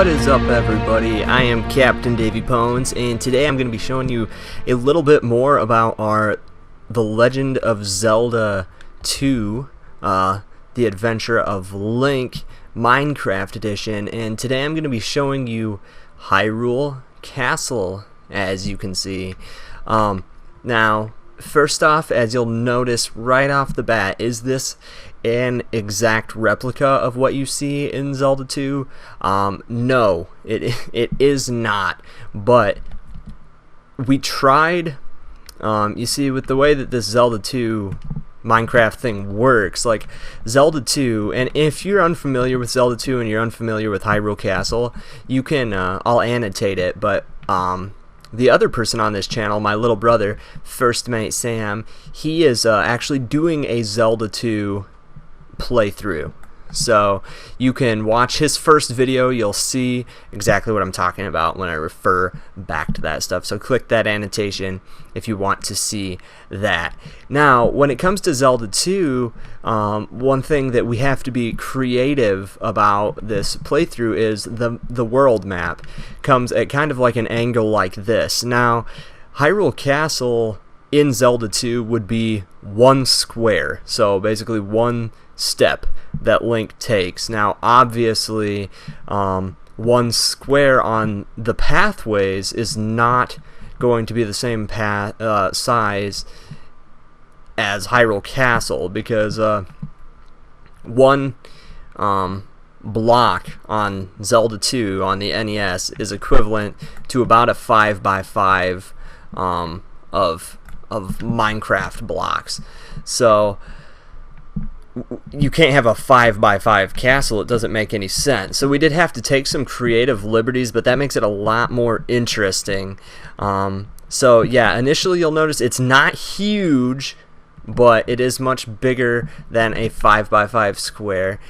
What is up, everybody? I am Captain Davy Pones, and today I'm going to be showing you a little bit more about The Legend of Zelda 2, The Adventure of Link Minecraft Edition, and today I'm going to be showing you Hyrule Castle, as you can see. Now, first off, as you'll notice right off the bat, is this an exact replica of what you see in Zelda 2? No, it is not, but we tried. You see, with the way that this Zelda 2 Minecraft thing works, like Zelda 2, and if you're unfamiliar with Zelda 2 and you're unfamiliar with Hyrule Castle, you can, I'll annotate it, but the other person on this channel, my little brother, First Mate Sam, he is actually doing a Zelda 2 playthrough. So you can watch his first video. You'll see exactly what I'm talking about when I refer back to that stuff. So click that annotation if you want to see that. Now, when it comes to Zelda 2, one thing that we have to be creative about this playthrough is the world map comes at kind of like an angle like this. Now, Hyrule Castle in Zelda 2 would be one square, so basically one step that Link takes. Now, obviously, one square on the pathways is not going to be the same size as Hyrule Castle, because one block on Zelda 2 on the NES is equivalent to about a 5x5 of Minecraft blocks. So you can't have a 5x5 castle. It doesn't make any sense. So we did have to take some creative liberties, but that makes it a lot more interesting. So yeah, initially you'll notice it's not huge, but it is much bigger than a 5x5 square.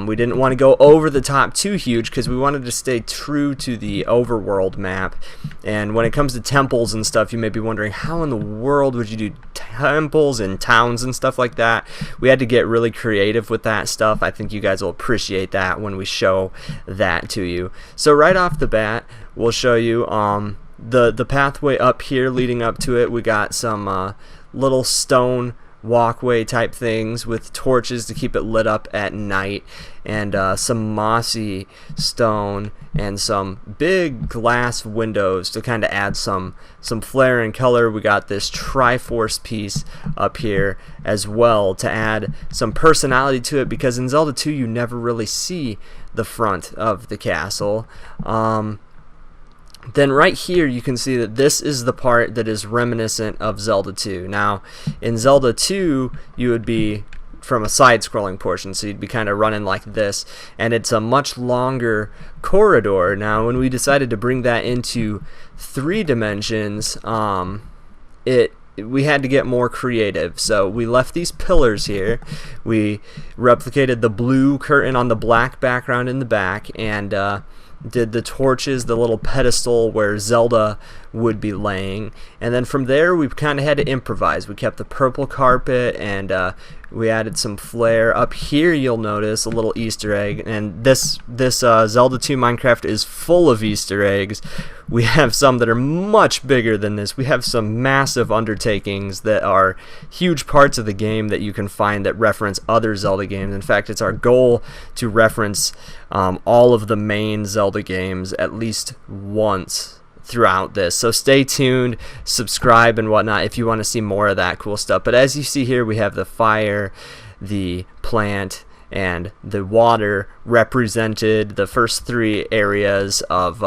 We didn't want to go over the top too huge because we wanted to stay true to the overworld map. And when it comes to temples and stuff, you may be wondering, how in the world would you do temples and towns and stuff like that? We had to get really creative with that stuff. I think you guys will appreciate that when we show that to you. So right off the bat, we'll show you the pathway up here leading up to it. We got some little stone walkway type things with torches to keep it lit up at night, and some mossy stone and some big glass windows to kind of add some flair and color. We got this Triforce piece up here as well to add some personality to it, because in Zelda 2 you never really see the front of the castle. Then right here you can see that this is the part that is reminiscent of Zelda 2. Now, in Zelda 2 you would be from a side-scrolling portion, so you'd be kind of running like this, and it's a much longer corridor. Now, when we decided to bring that into 3 dimensions, we had to get more creative. So we left these pillars here. We replicated the blue curtain on the black background in the back, and did the torches, the little pedestal where Zelda would be laying, and then from there we kind of had to improvise. We kept the purple carpet, and we added some flair. Up here you'll notice a little Easter egg, and this Zelda 2 Minecraft is full of Easter eggs. We have some that are much bigger than this. We have some massive undertakings that are huge parts of the game that you can find that reference other Zelda games. In fact, it's our goal to reference all of the main Zelda games at least once throughout this. So stay tuned, subscribe and whatnot if you want to see more of that cool stuff. But as you see here, we have the fire, the plant, and the water represented, the first 3 areas of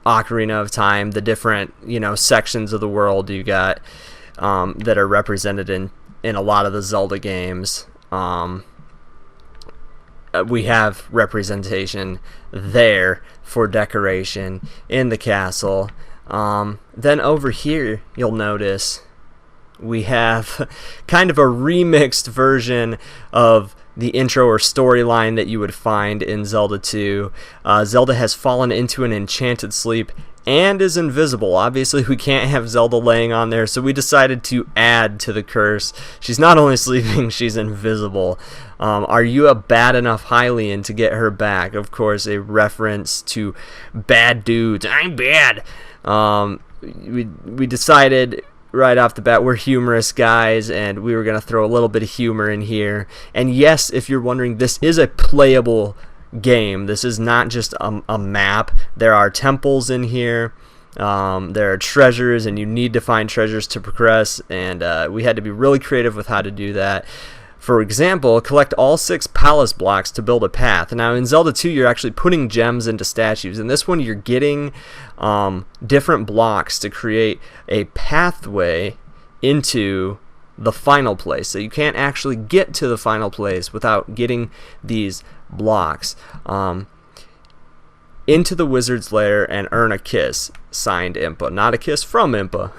Ocarina of Time, the different, sections of the world you got that are represented in a lot of the Zelda games. We have representation there for decoration in the castle. Then over here you'll notice we have kind of a remixed version of the intro or storyline that you would find in Zelda 2. Zelda has fallen into an enchanted sleep and is invisible. Obviously, we can't have Zelda laying on there, so we decided to add to the curse. She's not only sleeping, she's invisible. Are you a bad enough Hylian to get her back? Of course, a reference to bad dudes. I'm bad. We decided right off the bat we're humorous guys, and we were going to throw a little bit of humor in here. And yes, if you're wondering, this is a playable game. This is not just a map. There are temples in here. There are treasures, and you need to find treasures to progress, and we had to be really creative with how to do that. For example, collect all 6 palace blocks to build a path. Now in Zelda 2 you're actually putting gems into statues. In this one you're getting different blocks to create a pathway into the final place. So you can't actually get to the final place without getting these blocks. Into the wizard's lair and earn a kiss. Signed Impa. Not a kiss from Impa.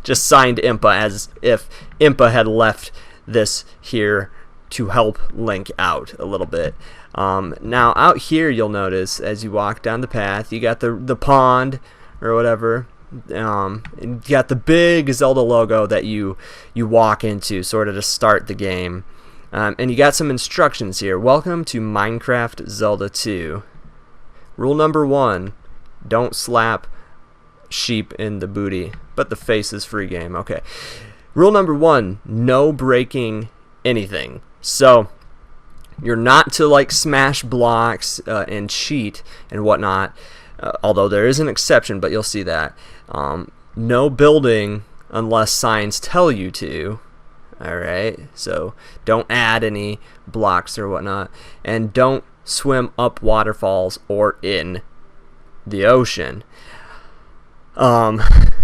Just signed Impa, as if Impa had left this here to help Link out a little bit. Now out here you'll notice as you walk down the path, you got the pond or whatever. And you got the big Zelda logo that you walk into sort of to start the game. And you got some instructions here. Welcome to Minecraft Zelda 2. Rule number 1, don't slap sheep in the booty, but the face is free game. Okay. Rule number 1, no breaking anything. So you're not to like smash blocks and cheat and whatnot, although there is an exception, but you'll see that. No building unless signs tell you to. Alright, so don't add any blocks or whatnot, and don't swim up waterfalls or in the ocean.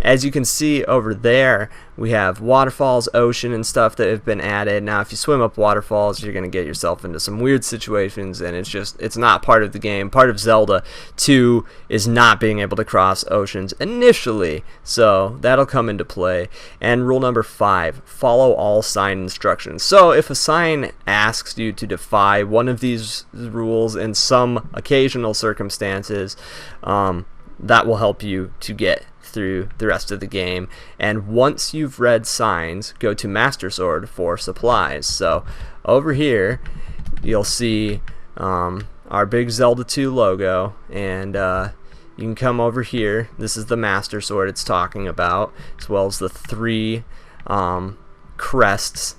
As you can see over there, we have waterfalls, ocean, and stuff that have been added. Now if you swim up waterfalls, you're going to get yourself into some weird situations, and it's not part of the game. Part of Zelda 2 is not being able to cross oceans initially, so that'll come into play. And rule number 5, follow all sign instructions. So if a sign asks you to defy one of these rules in some occasional circumstances, that will help you to get through the rest of the game. And once you've read signs, go to Master Sword for supplies. So over here you'll see our big Zelda 2 logo, and you can come over here. This is the Master Sword it's talking about, as well as the 3 crests,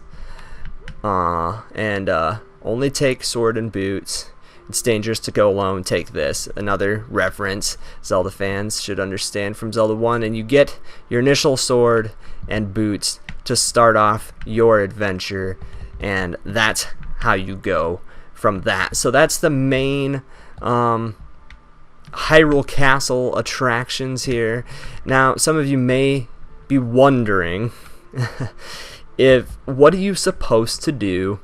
and only take sword and boots. It's dangerous to go alone, take this. Another reference Zelda fans should understand from Zelda 1. And you get your initial sword and boots to start off your adventure, and that's how you go from that. So that's the main Hyrule Castle attractions here. Now some of you may be wondering what are you supposed to do?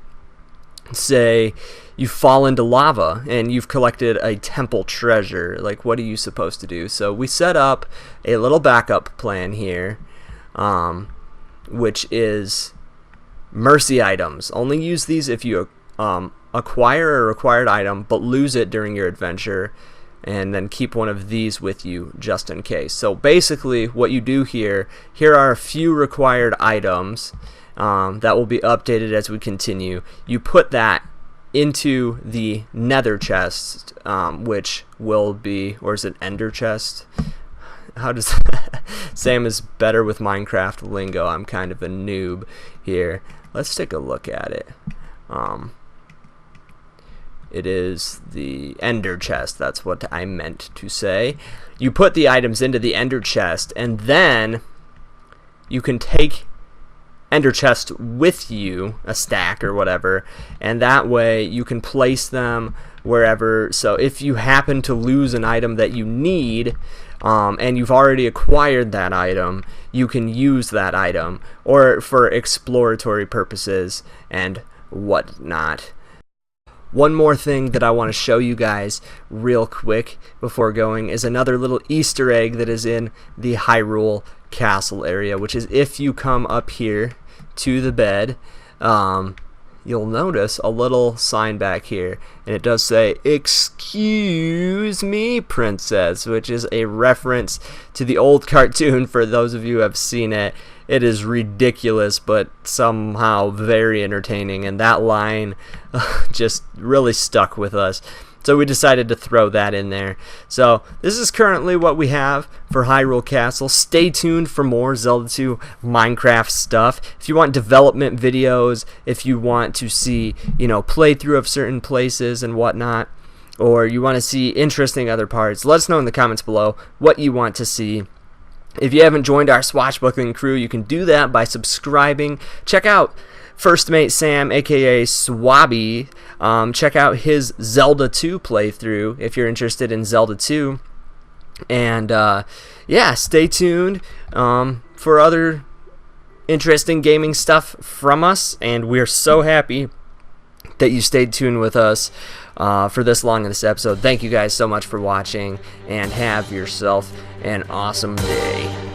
Say you fall into lava and you've collected a temple treasure. Like, what are you supposed to do? So we set up a little backup plan here, which is mercy items. Only use these if you acquire a required item, but lose it during your adventure, and then keep one of these with you just in case. So basically what you do here are a few required items that will be updated as we continue. You put that into the nether chest, which will be, or is it ender chest? How does Sam is better with Minecraft lingo. I'm kind of a noob here. Let's take a look at it. It is the ender chest. That's what I meant to say. You put the items into the ender chest, and then you can take ender chest with you, a stack or whatever, and that way you can place them wherever. So if you happen to lose an item that you need, and you've already acquired that item, you can use that item, or for exploratory purposes and whatnot. One more thing that I want to show you guys real quick before going is another little Easter egg that is in the Hyrule Castle area, which is if you come up here to the bed, you'll notice a little sign back here, and it does say, "Excuse me, princess," which is a reference to the old cartoon. For those of you who have seen it, it is ridiculous, but somehow very entertaining, and that line just really stuck with us. So we decided to throw that in there. So this is currently what we have for Hyrule Castle. Stay tuned for more Zelda 2 Minecraft stuff. If you want development videos, if you want to see, playthrough of certain places and whatnot, or you want to see interesting other parts, let us know in the comments below what you want to see. If you haven't joined our swashbuckling crew, you can do that by subscribing. Check out First Mate Sam, aka Swabby. Check out his Zelda 2 playthrough if you're interested in Zelda 2. And yeah, stay tuned for other interesting gaming stuff from us. And we're so happy that you stayed tuned with us for this long in this episode. Thank you guys so much for watching, and have yourself an awesome day.